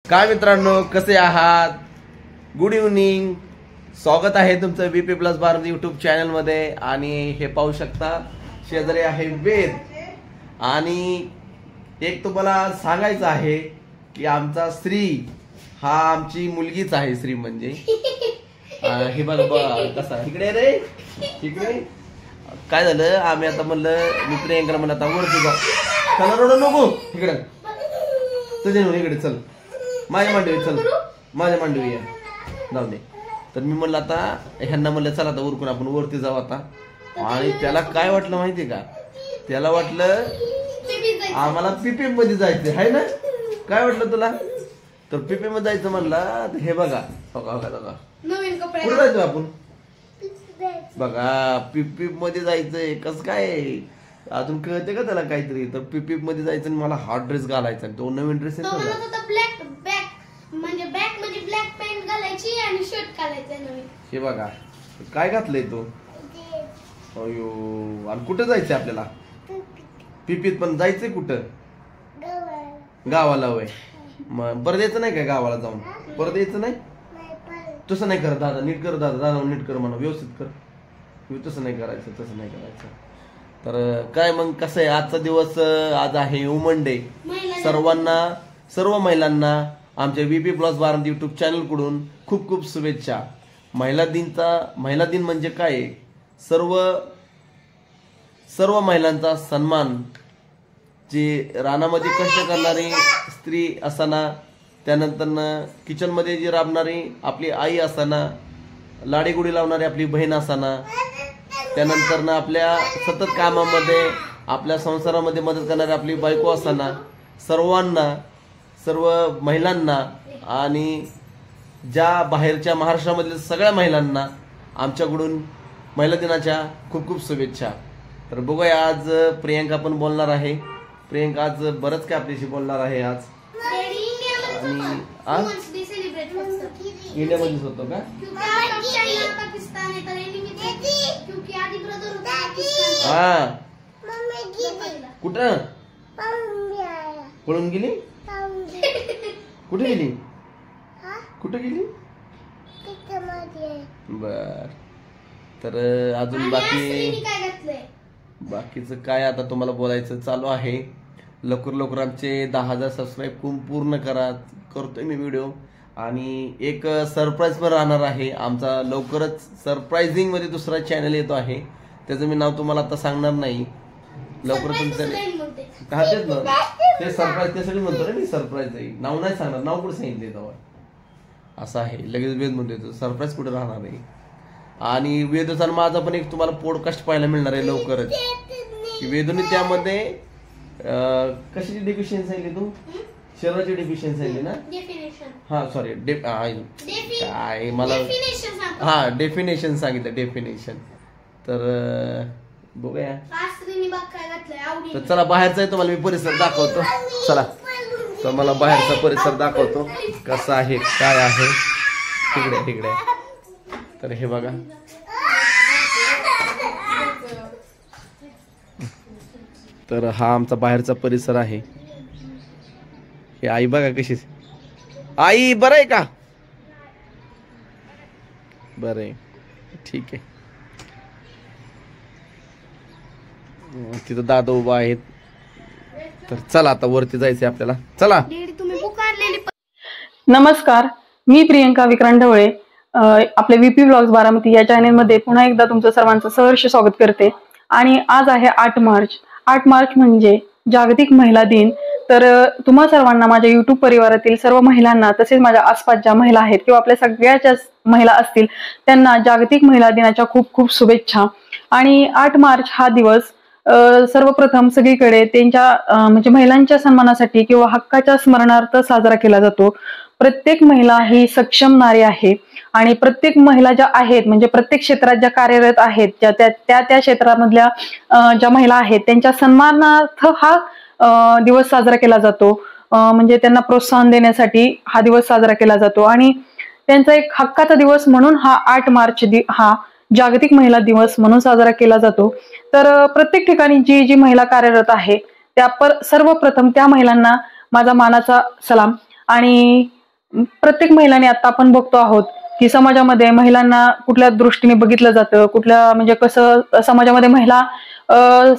काय मित्रांनो, कसे आहात? Good evening. स्वागत आहे तुमचं VP plus Bharat YouTube channel मध्ये. आणि हे पाहू शकता, शेजारी आहे वेद. आणि एक तुम्हाला सांगायचं आहे की आमचा श्री हा आमची मुलगीच आहे. श्री म्हणजे हे बघा कसा इकडे रे, इकडे काय झालं. आम्ही आता म्हणलं मी प्रियंकाला म्हणलं आता वरती जा, चला रडू नको, इकडे तुझ्या इकडे चल, माझ्या मांडवी चल, माझ्या मांडवी या जाऊ दे. तर मी म्हणलं आता ह्यांना म्हणलं चला आता उरकून आपण वरती जाऊ आता. आणि त्याला काय वाटलं माहितीये का, त्याला वाटलं आम्हाला पीपी मध्ये जायचं आहे ना. काय वाटलं तुला? तर पीपी मध्ये जायचं म्हणला. हे बघा बघा बघा कुठे जायचं आपण, बघा पीपी मध्ये जायचंय. कसं काय अजून कळते का त्याला काहीतरी. तर पीपी मध्ये जायचं आणि मला हा ड्रेस घालायचा. तो नवीन ड्रेस आहे ब्लॅक पॅन्ट घालायची आणि शर्ट घालायचा नवीन. हे बघा काय घातलंय तो. अयो, आणि कुठं जायचंय आपल्याला? पिपीत. पण जायचंय कुठं? गावाला. वय मग परत यायचं नाही काय गावाला जाऊन? परत यायचं नाही. तसं नाही कर दादा, नीट कर दादा, दादा नीट कर म्हणा, व्यवस्थित कर. तसं नाही करायचं, तसं नाही करायचं. तर काय मग कसं आहे आजचा दिवस? आज आहे वुमन डे. सर्व महिलांना आमच्या VP plus Bharat YouTube channel कडून खूप खूप शुभेच्छा. महिला दिन म्हणजे काय? सर्व महिलांचा सन्मान. जे रानामध्ये कष्ट करणारी स्त्री असताना, त्यानंतर किचन मध्ये जी राबणारी आपली आई असताना, लाडीगुडी लावणारी आपली बहीण असताना, त्यानंतर आपल्या सतत कामामध्ये आपल्या संसारामध्ये मदत करणारी आपली बायको असताना, सर्व महिलांना आणि ज्या बाहेरच्या महाराष्ट्रामधील सगळ्या महिलांना आमच्याकडून महिला दिनाच्या खूप खूप शुभेच्छा. तर बघूया आज प्रियंका पण बोलणार आहे. प्रियंका आज बरंच काय आपल्याशी बोलणार आहे आज. आणि इंडियामध्येच होतो का? हा कुठं पळून गेली? कुठे गेली? कुठे गेली? बर. तर अजून बाकीचं काय आता तुम्हाला बोलायचं चालू आहे. लवकर आमचे 10,000 सबस्क्राईब पूर्ण करतोय मी व्हिडिओ. आणि एक सरप्राईज पण राहणार आहे आमचा. लवकरच सरप्राइझिंग मध्ये दुसरा चॅनल येतो आहे. त्याचं मी नाव तुम्हाला आता सांगणार नाही. लवकर तुमचं ते सरप्राईज त्यासाठी म्हणतो ना मी. सरप्राईज आहे, नाव नाही सांगणार. नाव कुठे सांगितले तेव्हा असं आहे. लगेच वेद म्हणतो सरप्राईज कुठे राहणार आहे. आणि वेदचा माझा पण एक तुम्हाला पॉडकास्ट पाहायला मिळणार आहे लवकरच. वेदूने त्यामध्ये कशाची डेफिशियन्सी सांगितली तू? शरीराची डेफिशियन्सी सांगितली ना. हा सॉरी काय मला हा डेफिनेशन सांगितलं. डेफिनेशन. तर बघूया. तर चला बाहेरचा आहे तुम्हाला मी परिसर दाखवतो. चला तर मला बाहेरचा परिसर दाखवतो कसा आहे काय आहे. तिकडे तर हे बघा. तर हा आमचा बाहेरचा परिसर आहे. हे आई बघा कशी. आई बरं आहे का? बरं आहे, ठीक आहे. तिथं दादा उभा आहेत. तर चला आता वरती जायचंय आपल्याला. चला. नमस्कार, मी प्रियंका विक्रांत ढवळे आपले VP व्लॉग्स बारामती या चॅनल मध्ये पुन्हा एकदा तुमचं सर्वांचं सहर्ष स्वागत करते. आणि आज आहे 8 मार्च. 8 मार्च म्हणजे जागतिक महिला दिन. तर तुम्हा सर्वांना, माझ्या युट्यूब परिवारातील सर्व महिलांना, तसेच माझ्या आसपास ज्या महिला आहेत किंवा आपल्या सगळ्याच्या महिला असतील त्यांना जागतिक महिला दिनाच्या खूप खूप शुभेच्छा. आणि 8 मार्च हा दिवस सर्वप्रथम सगळीकडे त्यांच्या म्हणजे महिलांच्या सन्मानासाठी किंवा हक्काच्या स्मरणार्थ साजरा केला जातो. प्रत्येक महिला ही सक्षम नारी आहे. आणि प्रत्येक महिला ज्या आहेत म्हणजे प्रत्येक क्षेत्रात ज्या कार्यरत आहेत, त्या क्षेत्रामधल्या ज्या महिला आहेत त्यांच्या सन्मानार्थ हा दिवस साजरा केला जातो. म्हणजे त्यांना प्रोत्साहन देण्यासाठी हा दिवस साजरा केला जातो. आणि त्यांचा एक हक्काचा दिवस म्हणून हा 8 मार्च हा जागतिक महिला दिवस म्हणून साजरा केला जातो. तर प्रत्येक ठिकाणी जी महिला कार्यरत आहे त्या सर्वप्रथम त्या महिलांना माझा मानाचा सलाम. आणि प्रत्येक महिलाने आता आपण बघतो आहोत की समाजामध्ये महिलांना कुठल्या दृष्टीने बघितलं जातं, कुठल्या म्हणजे कसं समाजामध्ये महिला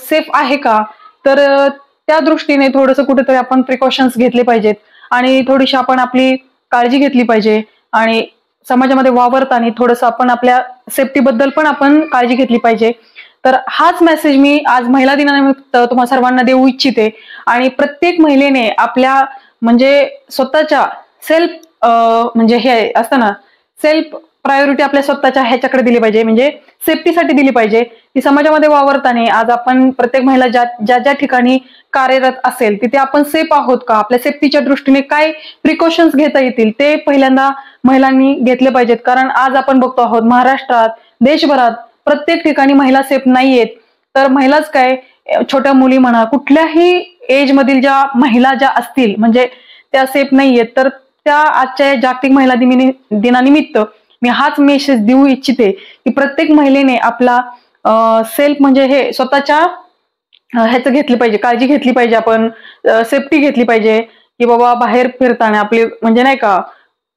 सेफ आहे का, तर त्या दृष्टीने थोडंसं कुठेतरी आपण प्रिकॉशन्स घेतले पाहिजेत आणि थोडीशी आपण आपली काळजी घेतली पाहिजे आणि समाजामध्ये वावरताना थोडंसं आपण आपल्या सेफ्टीबद्दल पण आपण काळजी घेतली पाहिजे. तर हाच मेसेज मी आज महिला दिनानिमित्त तुम्हा सर्वांना देऊ इच्छिते आणि प्रत्येक महिलेने आपल्या म्हणजे स्वतःच्या सेल्फ म्हणजे हे असतं ना, सेल्फ प्रायोरिटी आपल्या स्वतःच्या ह्याच्याकडे दिली पाहिजे, म्हणजे सेफ्टीसाठी दिली पाहिजे. की समाजामध्ये वावरताना आज आपण प्रत्येक महिला ज्या ज्या ठिकाणी कार्यरत असेल तिथे आपण सेफ आहोत का, आपल्या सेफ्टीच्या दृष्टीने काय प्रिकॉशन्स घेता येतील ते पहिल्यांदा महिलांनी घेतले पाहिजेत. कारण आज आपण बघतो आहोत महाराष्ट्रात, देशभरात प्रत्येक ठिकाणी महिला सेफ नाहीयेत. तर महिलाच काय, छोट्या मुली म्हणा, कुठल्याही एज मधील ज्या महिला ज्या असतील म्हणजे त्या सेफ नाहीयेत. तर त्या आजच्या जागतिक महिला दिनानिमित्त मी हाच मेसेज देऊ इच्छिते की प्रत्येक महिलेने आपला सेल्फ म्हणजे हे स्वतःच्या ह्याचं घेतली पाहिजे, काळजी घेतली पाहिजे, आपण सेफ्टी घेतली पाहिजे. की बाबा बाहेर फिरताना आपली म्हणजे नाही का,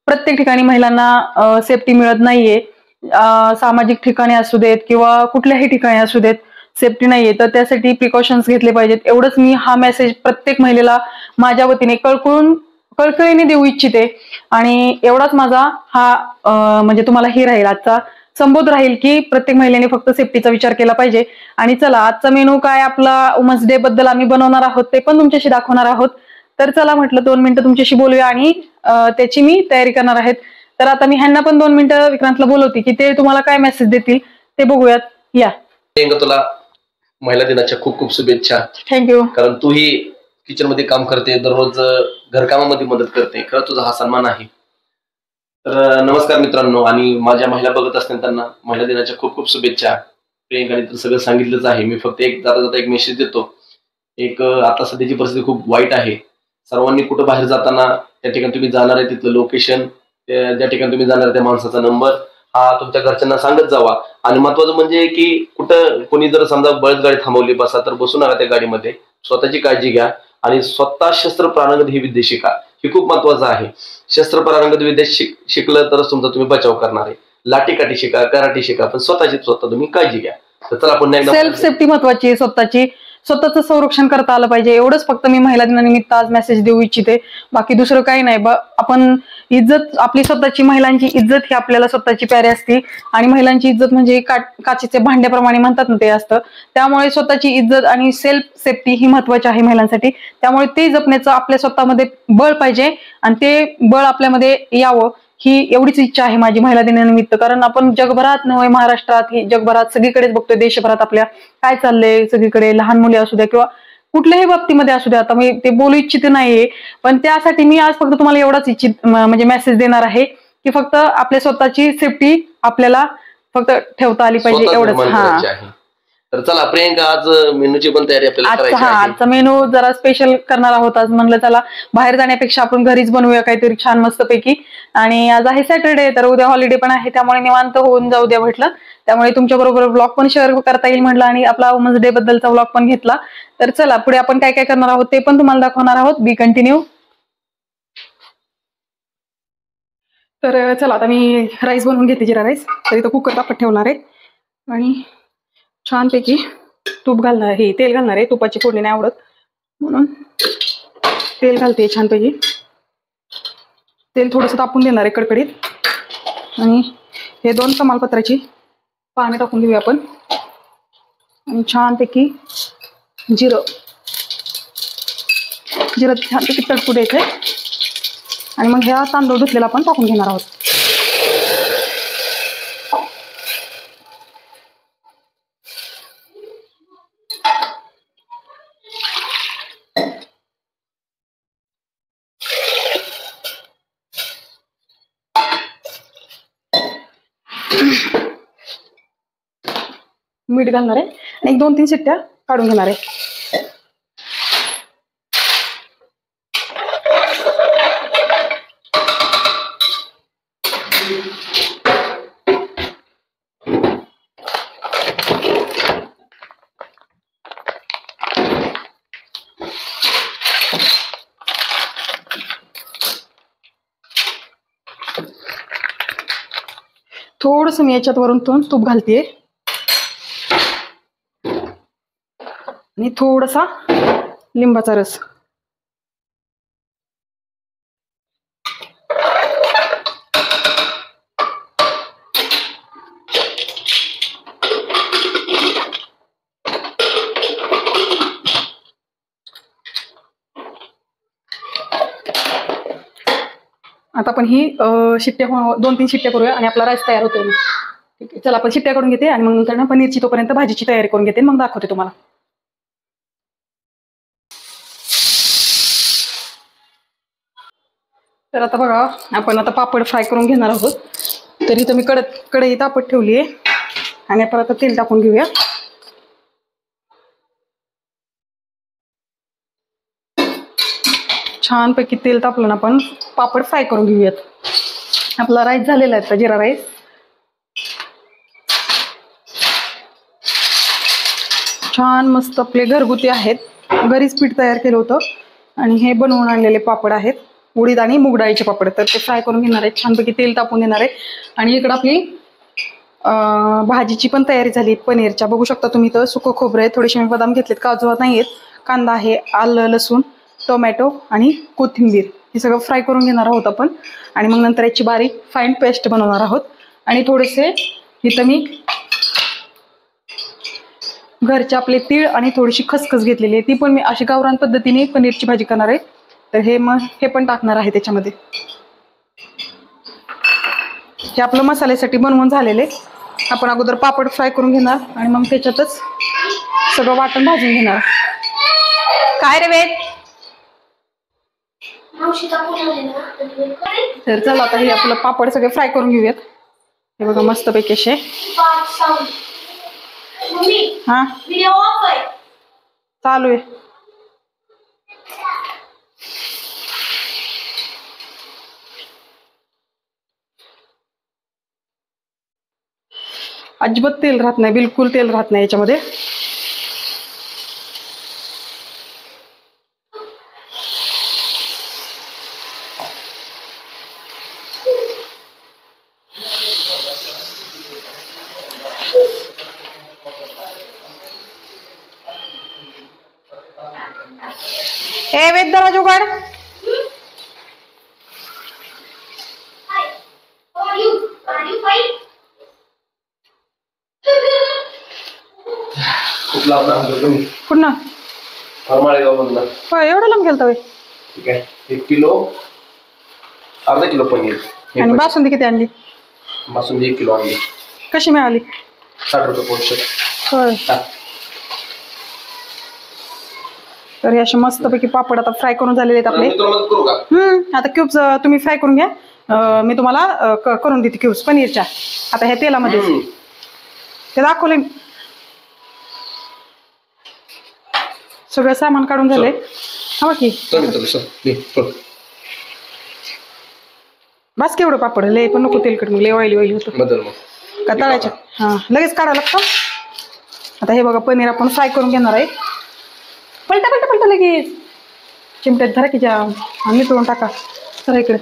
प्रत्येक ठिकाणी महिलांना सेफ्टी मिळत नाहीये. सामाजिक ठिकाणी असू देत किंवा कुठल्याही ठिकाणी असू देत, सेफ्टी नाहीये. तर त्यासाठी प्रिकॉशन्स घेतले पाहिजेत. एवढंच मी हा मेसेज प्रत्येक महिलेला माझ्या वतीने कळकळीने देऊ इच्छिते आणि एवढाच माझा हा म्हणजे तुम्हाला हे राहील, आजचा संबोध राहील की प्रत्येक महिलेने फक्त सेफ्टीचा विचार केला पाहिजे. आणि चला, आजचा मेनू काय आपला वुमन्स डे बद्दल आम्ही बनवणार आहोत ते पण तुमच्याशी दाखवणार आहोत. तर चला म्हटलं 2 मिनिटं तुमच्याशी बोलूया आणि त्याची मी तयारी करणार आहेत. तर आता मी ह्यांना पण 2 मिनिटं विक्रांतला बोलवते की ते तुम्हाला काय मेसेज देतील ते बघूयात. या प्रियंका, तुला महिला दिनाच्या खूप खूप शुभेच्छा. थँक्यू. कारण तूही किचन मध्ये काम करते, दररोज घरकामामध्ये मदत करते, खरं तुझा हा सन्मान आहे. तर नमस्कार मित्रांनो, आणि माझ्या महिला बघत असतील त्यांना महिला दिनाच्या खूप खूप शुभेच्छा. प्रियंकाने तर सगळं सांगितलंच आहे. मी फक्त एक जाता जाता एक मेसेज देतो. आता सध्याची परिस्थिती खूप वाईट आहे. सर्वांनी कुठं बाहेर जाताना त्या ठिकाणी तुम्ही जाणार आहे तिथलं लोकेशन, ज्या ठिकाणी तुम्ही जाणार त्या माणसाचा नंबर हा तुमच्या घरच्यांना सांगत जावा. आणि महत्वाचं म्हणजे की कुठं कोणी जर समजा बळच गाडी थांबवली बसा तर बसू नका त्या गाडीमध्ये. स्वतःची काळजी घ्या आणि स्वतः शस्त्र प्रारंगत ही विद्या शिका. हे खूप महत्वाचं आहे. शस्त्र प्रारंगत विद्या शिकलं तरच तुमचा तुम्ही बचाव करणार आहे. लाठीकाठी शिका, कराटे शिका, पण स्वतः तुम्ही काळजी घ्या. तर चला पुन्हा एकदा सेल्फ सेफ्टी महत्वाची आहे, स्वतःचं संरक्षण करता आलं पाहिजे. एवढंच फक्त मी महिला दिनानिमित्त आज मेसेज देऊ इच्छिते. बाकी दुसरं काही नाही. आपण इज्जत, आपली स्वतःची, महिलांची इज्जत ही आपल्याला स्वतःची प्यारी असते आणि महिलांची इज्जत म्हणजे काचेचे भांड्याप्रमाणे म्हणतात ना, ते असतं. त्यामुळे स्वतःची इज्जत आणि सेल्फ सेफ्टी ही महत्वाची आहे महिलांसाठी. त्यामुळे ते जपण्याचं आपल्या स्वतःमध्ये बळ पाहिजे आणि ते बळ आपल्यामध्ये यावं ही एवढीच इच्छा आहे माझी महिला दिनानिमित्त. कारण आपण जगभरात नव्हे, महाराष्ट्रात ही जगभरात सगळीकडेच बघतोय, देशभरात आपल्या काय चाललंय सगळीकडे, लहान मुले असू द्या किंवा कुठल्याही बाबतीमध्ये असू द्या. आता मी ते बोलू इच्छिते नाहीये, पण त्यासाठी मी आज फक्त तुम्हाला एवढाच म्हणजे मेसेज देणार आहे की फक्त आपल्या स्वतःची सेफ्टी आपल्याला फक्त ठेवता आली पाहिजे, एवढंच. हा, तर चला प्रियंका, आज मेनूची पण तयारी आपल्याला करायची आहे. आजचा मेनू जरा स्पेशल करणार आहोत. आज म्हणलं चला बाहेर जाण्यापेक्षा आपण घरीच बनवूया काहीतरी छान मस्तपैकी. आणि आज आहे सॅटरडे, तर उद्या हॉलिडे पण आहे, त्यामुळे निवांत होऊन जाऊ द्या म्हटलं. त्यामुळे तुमच्या बरोबर व्लॉग पण शेअर करता येईल म्हटलं आणि आपला वुमन्स डे बद्दलचा व्लॉग पण घेतला. तर चला पुढे आपण काय काय करणार आहोत ते पण तुम्हाला दाखवणार आहोत. बी कंटिन्यू. तर चला आता मी राईस बनवून घेते, जिरा राईस. तर इथं कुकर तापत ठेवणार आहे आणि छानपैकी तूप घालणार, हे तेल घालणार आहे. तुपाची फोडणी नाही आवडत म्हणून तेल घालते छानपैकी. तेल थोडंसं तापून देणार आहे कडकडीत आणि हे 2 तमालपत्राची पाने टाकून घेऊया आपण आणि छानपैकी जिरं छानपैकी तडकू द्यायचंय आणि मग ह्या तांदूळ धुतलेला आपण टाकून घेणार आहोत. मीठ घालणार आहे आणि 1-2-3 शिट्ट्या काढून घेणार आहे. थोडंसं मी याच्यात वरून तूप घालते आणि थोडासा लिंबाचा रस. आता आपण ही शिट्ट्या 2-3 शिट्ट्या करूया आणि आपला राईस तयार होतोय. ठीक आहे, चला आपण शिट्ट्या करून घेते आणि मग नंतर ना पनीरची तोपर्यंत भाजीची तयारी करून घेते, मग दाखवते तुम्हाला. तर आता बघा, आपण आता पापड फ्राय करून घेणार आहोत. तर इथं मी कढई तापत ठेवली आहे आणि आपण आता तेल टाकून घेऊया. छानपैकी तेल तापलं ना आपण पापड फ्राय करून घेऊयात. आपला राईस झालेला आहे, जिरा राईस. छान मस्त आपले घरगुती आहेत, घरीच पीठ तयार केलं होतं आणि हे बनवून आणलेले पापड आहेत, उडीद आणि मूग डाळीचे पापड. तर ते फ्राय करून घेणार आहे, छानपैकी तेल तापून देणार आहे. आणि इकडं आपली भाजीची पण तयारी झाली पनीरच्या. बघू शकता तुम्ही, तर सुकं खोबरं आहे, थोडेसे मी बदाम घेतलेत, काजू नाहीयेत, कांदा आहे, आलं लसूण टोमॅटो आणि कोथिंबीर हे सगळं फ्राय करून घेणार आहोत आपण. आणि मग नंतर याची बारीक फाईन पेस्ट बनवणार आहोत. आणि थोडेसे इथं मी घरचे आपले तीळ आणि थोडीशी खसखस घेतलेली आहे, ती पण मी अशी गावरान पद्धतीने पनीरची भाजी करणार आहे. तर हे पण टाकणार आहे त्याच्यामध्ये. हे आपलं मसाल्यासाठी बनवून झालेले. आपण अगोदर पापड फ्राय करून घेणार आणि मग त्याच्यातच सगळं वाटण भाजून घेणार. काय रे वेद? तर चला आता हे आपलं पापड सगळे फ्राय करून घेऊयात. हे बघा मस्तपैकी असे. हा चालू आहे. अजिबात तेल राहत नाही, बिलकुल तेल राहत नाही याच्यामध्ये. ए वेद, दरवाजा उघड. पुन्हा एवढं लांब गेलता? ठीक आहे, 1 किलो, अर्धा किलो पनीर. आणि बासुंदी किती आणली? बासुंदी 1 किलो आणली. कशी मिळाली? 60 रुपये पोस्ट. होय. तर हे असे मस्तपैकी पापड आता फ्राय करून झालेले आहेत आपले. करू का? आता क्यूब्स तुम्ही फ्राय करून घ्या, मी तुम्हाला करून देते क्यूब्स पनीरच्या. आता ह्या तेलामध्ये ते दाखवले, सगळं सामान काढून झालंय. हा की बस केवढं पापड, लय पण नको तेलकट, मग लय ऑइली होतं का तळायचं. हा लगेच काढावं लागतं. आता हे बघा पनीर आपण फ्राय करून घेणार आहे. पलटा पलटा पलटा लगेच चिमट्यात धरा की जाम आणि तोडून टाका. चला इकडे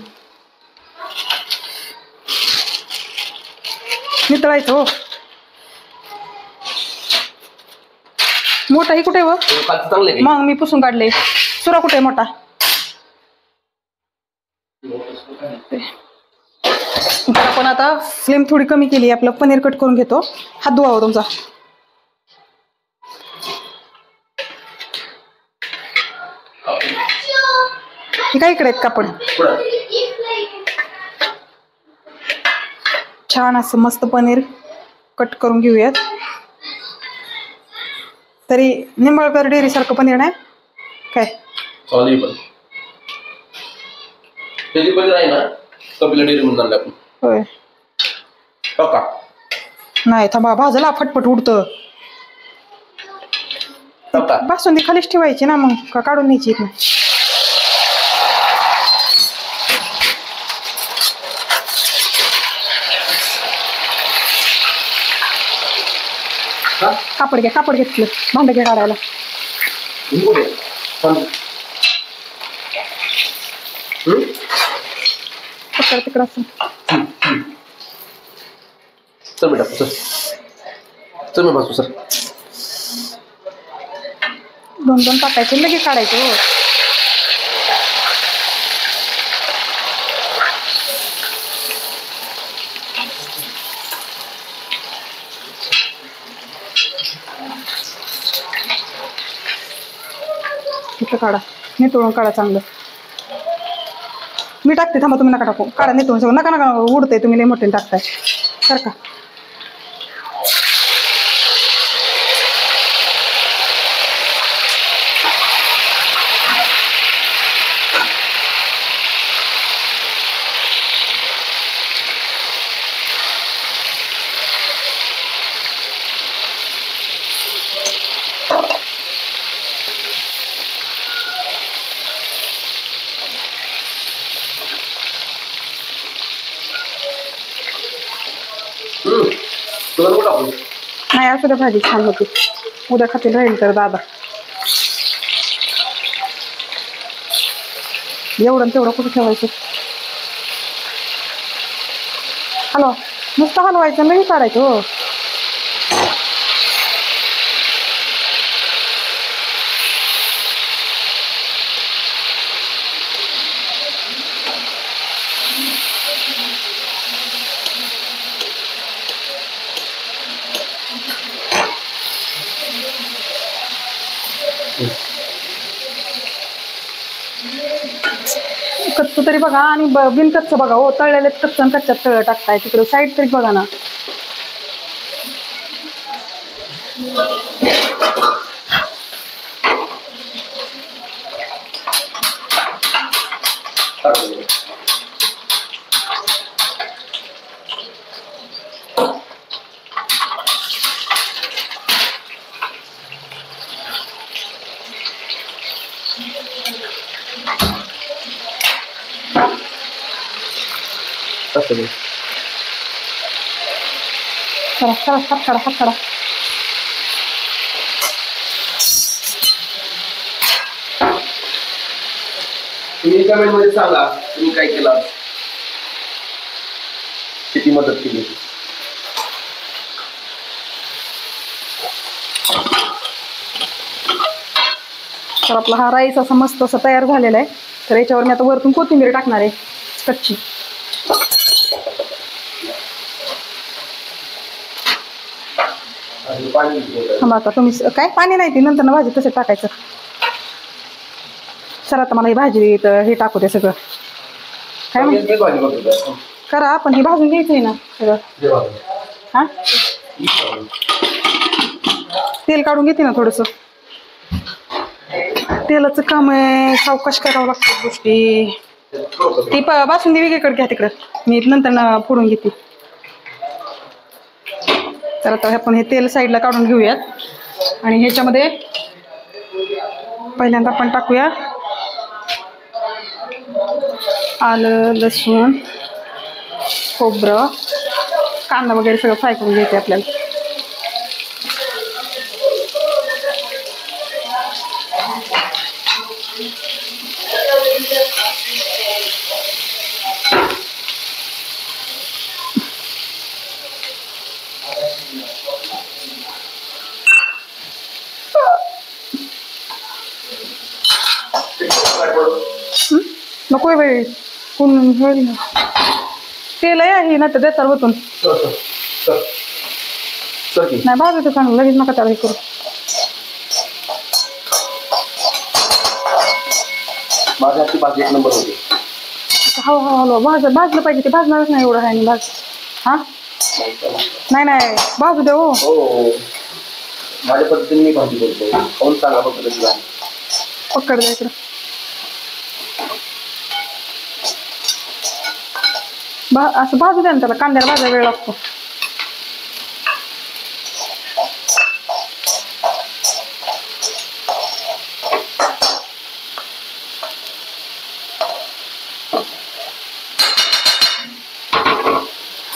नितळायचं. हो मोठा ही कुठे? मग मी पुसून काढले. सुरा कुठे मोठा? आपण आता फ्लेम थोडी कमी केली, आपलं पनीर कट करून घेतो. हात धुवा तुमचा. हे काय इकडे आहेत कापड. छान असं मस्त पनीर कट करून घेऊयात. तरी निंबाळकर डेअरी सारखं पनीर नाही काय? होय. नाही थांबा, भाजला फटफट उडतं. बासुंदी खालीच ठेवायची ना, मग का काढून न्यायची ना. कापड घ्या, कापड घेतलं भांड घ्या काढायला. तिकडं असं चल बेटा चल चल मी बसू सर. दोन दोन टाकायचे लगेच काढायचे. हो इथं काढा, नितळून काढा चांगलं. मी टाकते, थांबा तुम्ही नका टाकू. काढा नितळून सगळं. नका नका उडतंय, तुम्ही लय मोठे टाकताय. सारखा नाही असं द्या, भाजी छान होती. उद्या खातील राहील तर दादा. एवढं तेवढं कुठं ठेवायचं. हलवा, नुसतं हलवायचं नाही काढायचं. हो कच्चं तरी बघा आणि बिन कच्चं बघा. हो तळलेले कच्चं आणि कच्च्यात तळ टाकताय. तिकडं साईड तरी बघा ना. चला चला हात काढा, हात काढा. तुम्ही कमेंट मध्ये सांगा तुम्ही काय केलं, किती मदत केली. तर आपला हा राईस असा मस्त असा तयार झालेला आहे. तर याच्यावर मी आता वरतून कोथिंबीर टाकणार आहे कच्ची. थांबा आता तुम्ही काय पाणी नाही ते नंतर ना भाजी तसं टाकायचं. सर आता मला ही भाजी हे टाकू दे सगळं. काय म्हणते करा, पण ही भाजून घ्यायचं आहे ना सगळं. हा तेल काढून घेते ना थोडंसं. तेलाचं काम आहे, सावकाश करावं लागतं गोष्टी. ती बासुंदी वेगळीकडे घ्या तिकडं, मी नंतर ना फोडून घेते. तर आता आपण हे तेल साईडला काढून घेऊयात आणि ह्याच्यामध्ये पहिल्यांदा आपण टाकूया आलं, लसूण, खोबरं, कांदा वगैरे सगळं फ्राय करून घ्यायचं आपल्याला. नको वेळ कोण तेल आहे ना तर देतात वतून. नाही भाजायचं चांगलं, लगेच नका त्याला हे करू. माझी भाजी एक नंबर होती. हळू भाजलं पाहिजे. ते भाजणारच नाही एवढं आहे भाज. हा नाही नाही भाजू दे. हो माझ्या पद्धतीने मी भाजी करतो. कोण सांगा पद्धती पकड द्या इकडं. असं भाजू द्या ना त्याला. कांद्याला भाजायला वेळ लागतो.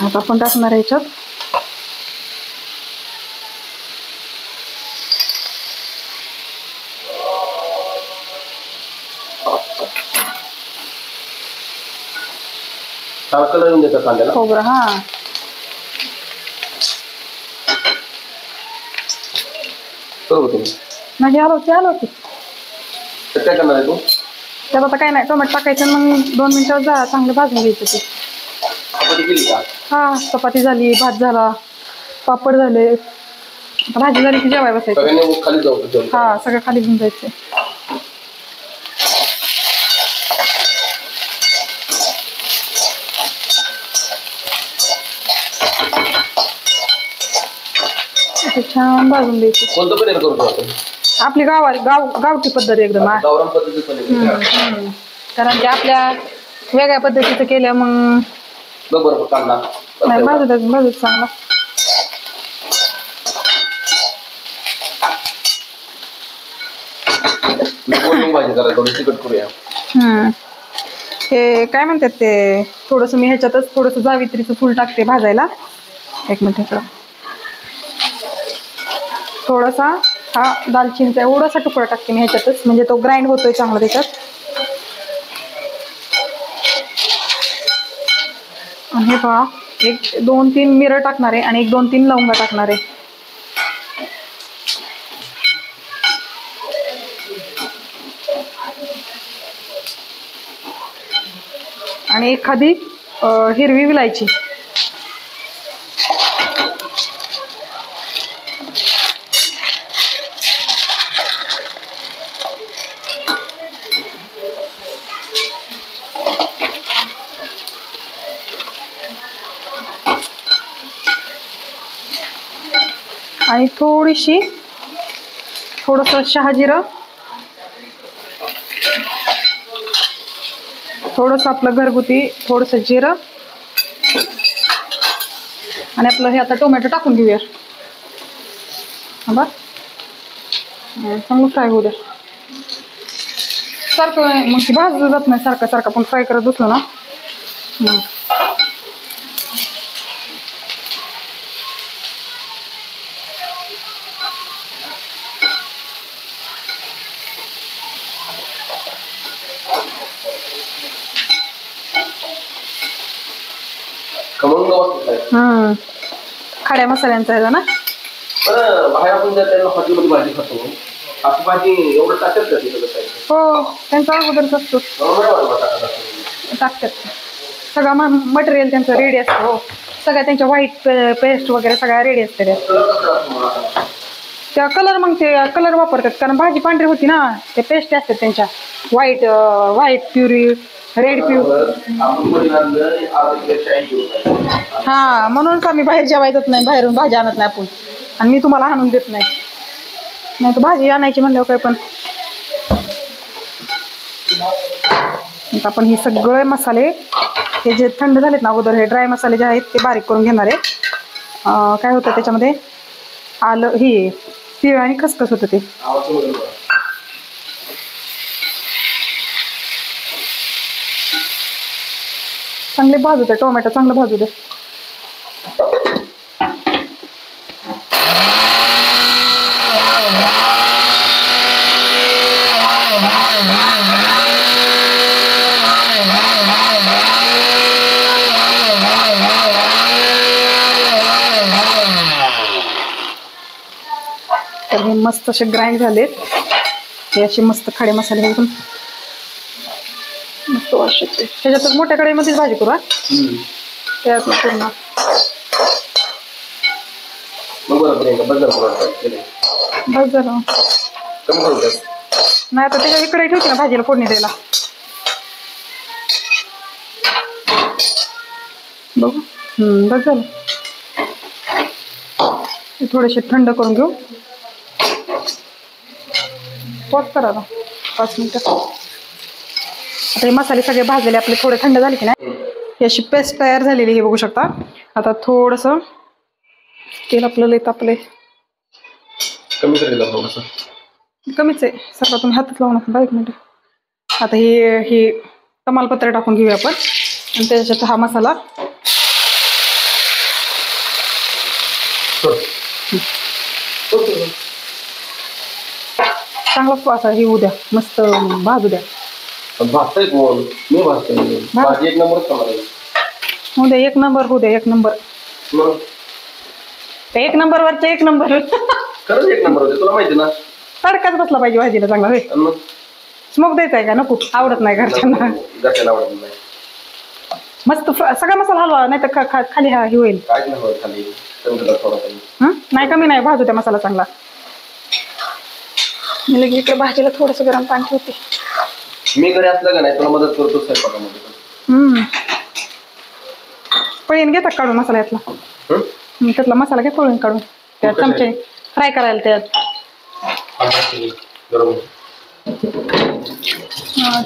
आता आपण टाकणार याच्यात कलर येऊन देतात कांद्याला. खोबरं. हा बरोबर तुम्ही नाही आलो होती तर काय करणार आहे तू? त्यात आता काय नाही, टोमॅटो टाकायचं मग 2 मिनिटात जा चांगलं भाजून घ्यायचं ते. चपाती केली का? हा चपाती झाली, भात झाला, पापड झाले, आता भाजी झाली की जेवाय बसायचं. सगळ्यांनी खाली जाऊ. हा सगळं खाली घेऊन जायचं. छान भाजून द्यायची. कोणतं पनीर करतो आपण? आपली गावठी पद्धत एकदम. गावरान पद्धतीचं पनीर. कारण ते आपल्या वेगळ्या पद्धतीचं केल्या मग बरोबर कांदा नाही भाजूच चांगला. भाजी करा थोडी तिखट करूया. हे काय म्हणतात ते थोडस मी ह्याच्यातच थोडस जावित्रीचं फूल टाकते भाजायला. 1 मिनिट इकडं. थोडासा हा दालचिनीचा एवढासा तुकडा टाकते मी ह्याच्यातच, म्हणजे तो ग्राइंड होतोय चांगला त्याच्यात. आणि हे पहा 1-2-3 मिरं टाकणार आहे आणि 1-2-3 लवंगा टाकणार आहे. आणि एखादी हिरवी विलायची. आणि थोडंसं शहाजिरं, थोडंसं आपलं घरगुती थोडंसं जिरं आणि आपलं हे आता टोमॅटो टाकून घेऊया. बरं चांगलं फ्राय होऊ द्या. सारखं मग ती भाजलं जात नाही, सारखं आपण फ्राय करत बसलो ना. खड्या मसाल्यांचा आहे ना. बाहेर आपण जर हॉटेलमध्ये भाजी खातो अशी भाजी एवढं टाकत का तिथं? हो त्यांचा अगोदरच असतो टाकतात. सगळं मटेरियल त्यांचं रेडी असतं. हो सगळ्या त्यांच्या व्हाईट पेस्ट वगैरे सगळ्या रेडी असते त्या. कलर मग ते कलर वापरतात कारण भाजी पांढरी होती ना, ते पेस्ट असतात त्यांच्या व्हाईट प्युरी, रेड प्युरी. हा म्हणूनच आम्ही बाहेर जेवायचंच नाही, बाहेरून भाजी आणत नाही आपण. आणि मी तुम्हाला आणून देत नाही तर भाजी आणायची म्हणल्यावर काय. पण आपण हे सगळे मसाले हे जे थंड झालेत ना अगोदर, हे ड्राय मसाले जे आहेत ते बारीक करून घेणार आहे. काय होतं त्याच्यामध्ये आलं, ही तीळ आणि खसखस होतं ते. चांगले भाजू दे, टोमॅटो चांगलं भाजू दे. तर हे मस्त असे ग्राइंड झालेत. हे असे मस्त खडे मसाले घालून मस्त वास येते. त्याच्यात मोठ्या कढईमध्येच भाजी करू. त्यात पूर्ण बस झालं. नाही आता त्याच्या इकडे ठेवते ना भाजीला फोडणी द्यायला. बघू बस झालं. थोडेसे थंड करून घेऊ. पॉज करा 5 मिनिटं. आता हे मसाले सगळे भाजलेले आपले थोडे थंड झाले की नाही, ही अशी पेस्ट तयार झालेली हे बघू शकता. आता थोडंसं तेल आपलं लय तापले, कमीच आहे सर्व. तुम्ही हातात लावू नका. 1 मिनिट. आता हे तमालपत्र टाकून घेऊया आपण आणि त्याच्यात हा मसाला चांगला असा हे उद्या मस्त भाजू द्या. भाजतंय कोण? मी भाजतोय. भाजी 1 नंबरच करणार आहे. उद्या 1 नंबर होऊ द्या. 1 नंबर. 1 नंबर वरचा 1 नंबर. खरंच एक नंबर होते, तुला माहिती ना. तडकाच बसला पाहिजे भाजीला चांगला. होय, आणि मग स्मोक द्यायचा आहे का? नको, आवडत नाही घरच्यांना. घरच्यांना आवडत नाही. मस्त सगळा मसाला हलवा, नाही तर खाली हे होईल. काय नाही होत खाली, थोडा नाही कमी नाही, भाजू त्या मसाला चांगला. मी लगे इकडे भाजीला थोडस गरम पाणी ठेवते. मी घरी असलं का नाही तुला मदत करतो स्वयंपाकामध्ये. पळीन घेतात काढून मसाला यातला. त्यातला मसाला घे पळून काढून, त्यात चमचे फ्राय करायला त्यात.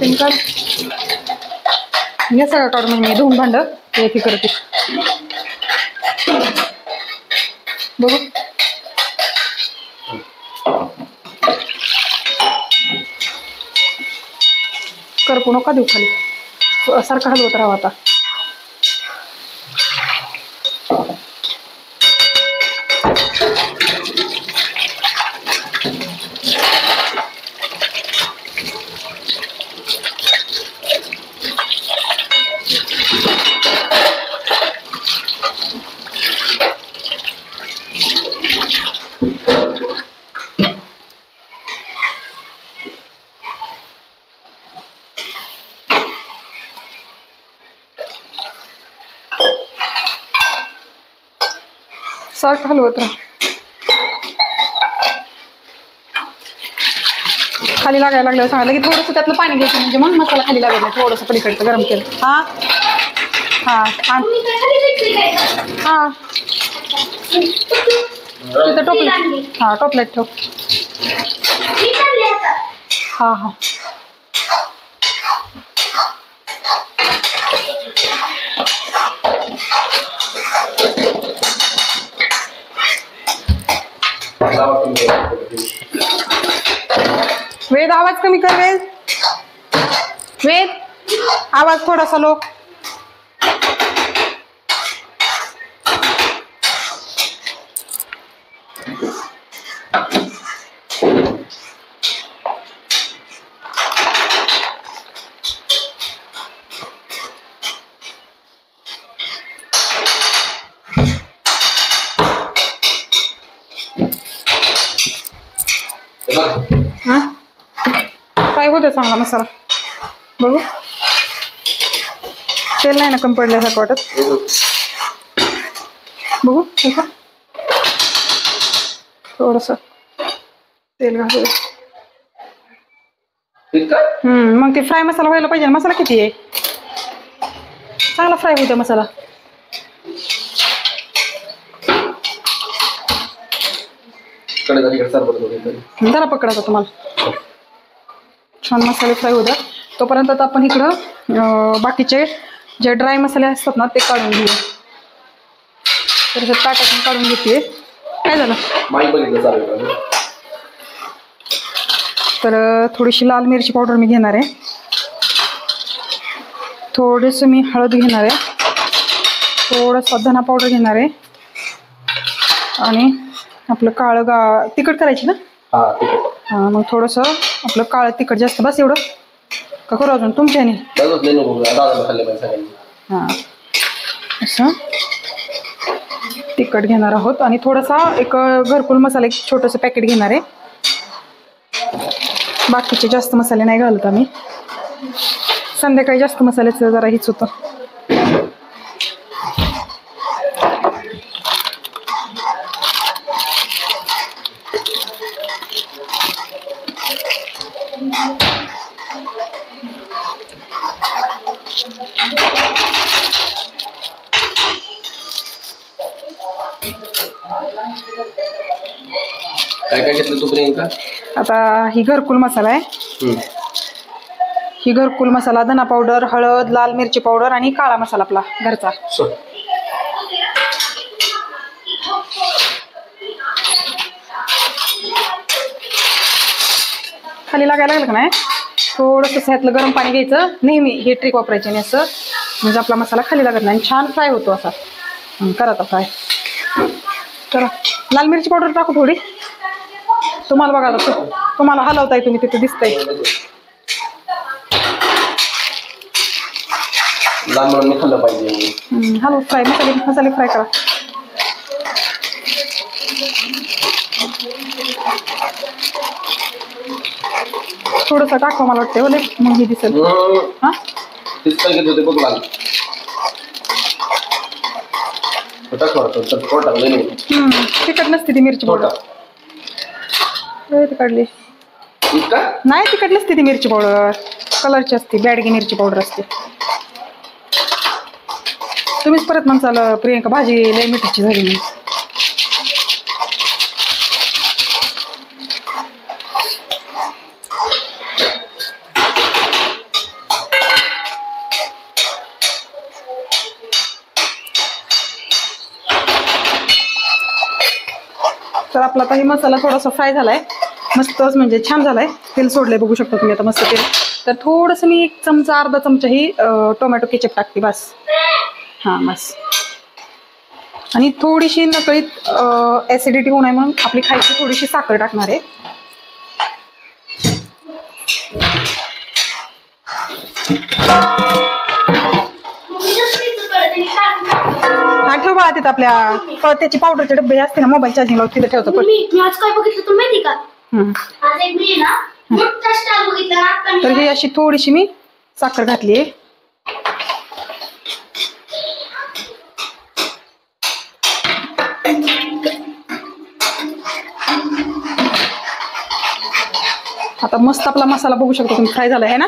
ते काढ हे सगळं काढून मी धुवून भांड हे करते. बघू करपू नका देऊ खाली, सारखं हलवत राहा आता. सारखं हलवत राहा. खाली लागायला लागल्यावर सांगायला की थोडंसं त्यातलं पाणी घ्यायचं, म्हणजे मग मसाला खाली लागत नाही. थोडंसं पलीकडचं गरम केलं. हा हा हा हा तिथं टोपल्यात. हा टोपल्यात ठेव. हा हा वेद आवाज कमी कर. वेद आवाज थोडासा लो. काय होतं चांगला मसाला. बघू तेल नाही ना कमी पडल्यासारखं वाटत. बघू थोडस तेल घालू. मग ते फ्राय मसाला व्हायला पाहिजे. मसाला किती आहे, चांगला फ्राय होते मसाला. जरा पकडायचा तुम्हाला. छान मसाले फ्राय होऊ द्या. तोपर्यंत आता आपण इकडं बाकीचे जे ड्राय मसाले असतात ना ते काढून घेऊया. तर ताटातून काढून घेते. काय झालं तर थोडीशी लाल मिरची पावडर मी घेणार आहे. थोडंसं मी हळद घेणार आहे. थोडंसं धना पावडर घेणार आहे. आणि आपलं काळं तिखट करायची ना. हा मग थोडंसं आपलं काळं तिखट जास्त बस एवढं का करू अजून तुमच्याने. हां असं तिखट घेणार आहोत. आणि थोडासा एक घरकुल मसाला एक छोटंसं पॅकेट घेणार आहे. बाकीचे जास्त मसाले नाही घालत आम्ही. संध्याकाळी जास्त मसाल्याचं जरा हीच होतं. काय काय घेतलं तू प्रियंका? आता ही घरकुल मसाला आहे. ही घरकुल मसाला, धना पावडर, हळद, लाल मिरची पावडर आणि काळा मसाला आपला घरचा. खाली लागायला लागलं का नाही थोडंसं ह्यातलं गरम पाणी घ्यायचं. नेहमी हे ट्रिक वापरायचे आणि असं म्हणजे आपला मसाला खाली लागत नाही आणि छान फ्राय होतो असा. करा आता फ्राय. करा. लाल मिरची पावडर टाकू थोडी. तुम्हाला बघा आता तुम्हाला हलवताय तुम्ही तिथे दिसतंय. हलव फ्राय मसाले फ्राय करा. थोडस टाका मला वाटतं ओले मग हे दिसेल. हा तेच काय घेत होते बघ लाल तिखट नसते ती मिरची पावडर. काढली नाही तिखट नसते ती मिरची पावडर, कलरची असते, बॅडगी मिरची पावडर असते. तुम्हीच परत म्हणसाल प्रियंका भाजी लय मिठाची झाली नाही. तर आपला काही मसाला थोडासा फ्राय झालाय मस्तच, म्हणजे छान झालाय. तेल सोडलंय बघू शकता तुम्ही आता मस्त तेल. तर थोडंसं मी 1 चमचा अर्धा चमचा ही टोमॅटो केचप टाकते बस. हां बस. आणि थोडीशी नकळीत ॲसिडिटी होऊ नये म्हणून आपली खायची थोडीशी साखर टाकणार आहे. हा ठेव बाळा तिथं आपल्या त्याची पावडरचे डब्बे असते ना मोबाईल चार्जिंग लावून तिथं ठेवतो. मी आज काय बघितलं तुला माहिती का? आज एक मी ना मोठा स्टार बघितला ना. तर ही अशी थोडीशी मी साखर घातली आहे. आता मस्त आपला मसाला बघू शकता तुम्ही फ्राय झाला आहे ना.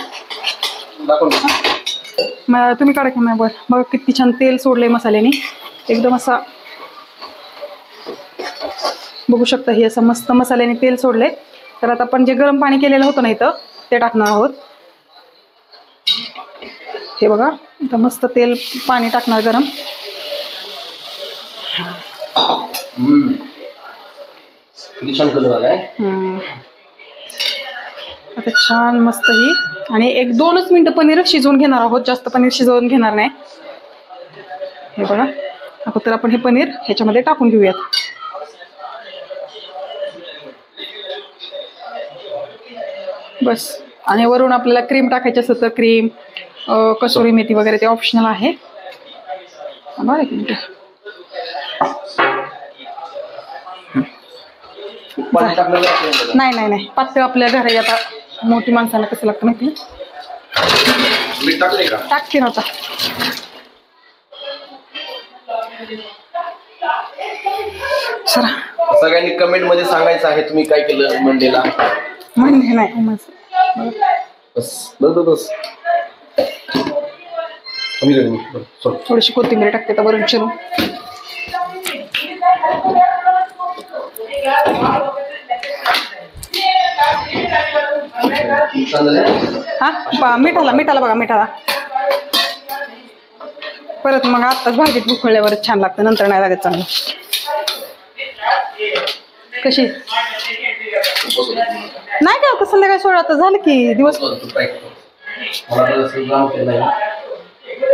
तुम्ही काढा की नाही बघा किती छान तेल सोडलंय मसाल्याने एकदम असा बघू शकता. हे असं मस्त मसाल्याने तेल सोडले. तर आता आपण जे गरम पाणी केलेलं होतं ना इथं ते टाकणार आहोत. हे बघा इथं मस्त तेल पाणी टाकणार गरम. आता छान मस्त ही आणि 1-2च मिनिटं पनीर शिजवून घेणार आहोत, जास्त पनीर शिजवून घेणार नाही. हे बघा आता तर आपण हे पनीर ह्याच्यामध्ये टाकून घेऊयात. बस. आणि वरून आपल्याला क्रीम टाकायची असेल तर क्रीम, कसुरी मेथी वगैरे ते ऑप्शनल आहे. बरं एक मिनिट. नाही नाही नाही पातळ आपल्या घरी आता मोठी माणसांना कसं लागतं माहिती. टाकते नव्हता. सगळ्यांनी कमेंट मध्ये सांगायचं आहे तुम्ही काय केलं मंडेला. मंडे नाही बस बस बस. थोडीशी कोथिंबीर टाकते तर वरून चिरून. हा मिठाला बघा मिठाला परत मग आत्ताच भाजीत उकळल्यावरच छान लागतं, नंतर नाही लागत चांगलं. कशी नाही का आता संध्याकाळी 16 तर झालं की दिवस.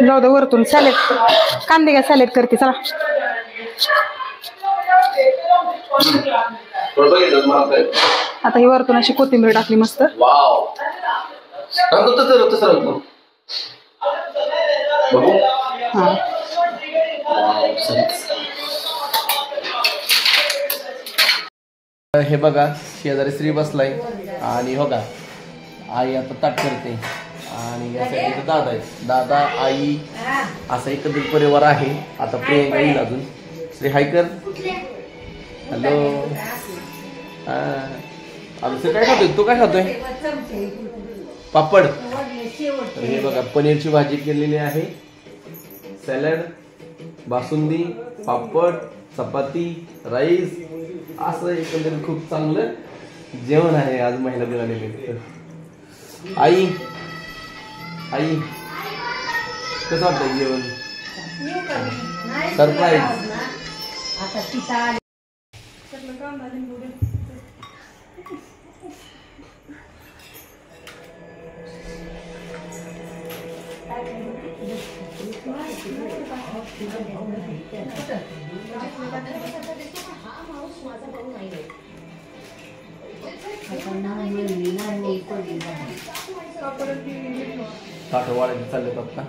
जाऊ दे वरतून सॅलेड कांदे काय सॅलेड करते चला. आता ही वरतून अशी कोथिंबीर टाकली मस्त. हे बघा शेजारी श्री बसलाय आणि हो का आई आता ताट करते आणि यासाठी दादा आहे. दादा आई असा एकत्रित परिवार आहे. आता प्रियंका येईल अजून. श्री हाय कर. हॅलो. अजून काय खातोय तू? काय खातोय? पापड. तर हे बघा पनीरची भाजी केलेली आहे, सॅलड, बासुंदी, पापड, चपाती, राईस असं एकंदरीत खूप चांगलं जेवण आहे आज महिला दिनानिमित्त. आई आई कसं वाटतं जेवण? सरप्राईज. ताट वाढायचे चाललेत आता.